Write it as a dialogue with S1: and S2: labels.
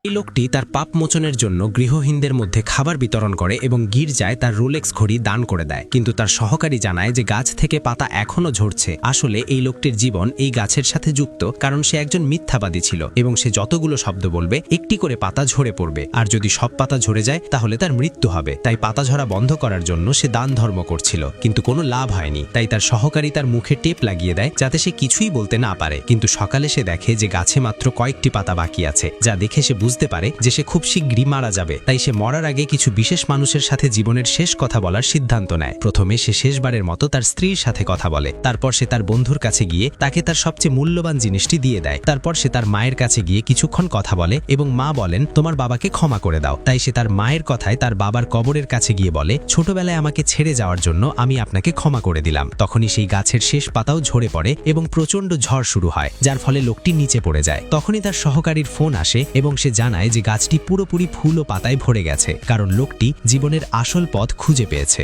S1: এই লোকটি তার পাপ মোচনের জন্য গৃহহীনদের মধ্যে খাবার বিতরণ করে এবং গির্জায় তার রোলেক্স ঘড়ি দান করে দেয়, কিন্তু তার সহকারী জানায় যে গাছ থেকে পাতা এখনো ঝরছে। আসলে এই লোকটির জীবন এই গাছের সাথে যুক্ত, কারণ সে একজন মিথ্যাবাদী ছিল এবং সে যতগুলো শব্দ বলবে একটি করে পাতা ঝরে পড়বে, আর যদি সব পাতা ঝরে যায় তাহলে তার মৃত্যু হবে। তাই পাতা ঝরা বন্ধ করার জন্য সে দান ধর্ম করছিল, কিন্তু কোনো লাভ হয়নি। তাই তার সহকারী তার মুখে টেপ লাগিয়ে দেয় যাতে সে কিছুই বলতে না পারে। কিন্তু সকালে সে দেখে যে গাছে মাত্র কয়েকটি পাতা বাকি আছে, যা দেখে সে বুঝতে পারে যে সে খুব শীঘ্রই মারা যাবে। তাই সে মরার আগে কিছু বিশেষ মানুষের সাথে জীবনের শেষ কথা বলার সিদ্ধান্ত নেয়। প্রথমে সে শেষবারের মতো তার স্ত্রীর সাথে কথা বলে, তারপর সে তার বন্ধুর কাছে গিয়ে তাকে তার সবচেয়ে মূল্যবান জিনিসটি দিয়ে দেয়। তারপর সে তার মায়ের কাছে গিয়ে কিছুক্ষণ কথা বলে এবং মা বলেন, তোমার বাবাকে ক্ষমা করে দাও। তাই সে তার মায়ের কথায় তার বাবার কবরের কাছে গিয়ে বলে, ছোটবেলায় আমাকে ছেড়ে যাওয়ার জন্য আমি আপনাকে ক্ষমা করে দিলাম। তখনই সেই গাছের শেষ পাতাও ঝরে পড়ে এবং প্রচণ্ড ঝড় শুরু হয়, যার ফলে লোকটি নিচে পড়ে যায়। তখনই তার সহকারীর ফোন আসে এবং সে জানায় যে গাছটি পুরোপুরি ফুল ও পাতায় ভরে গেছে, কারণ লোকটি জীবনের আসল পথ খুঁজে পেয়েছে।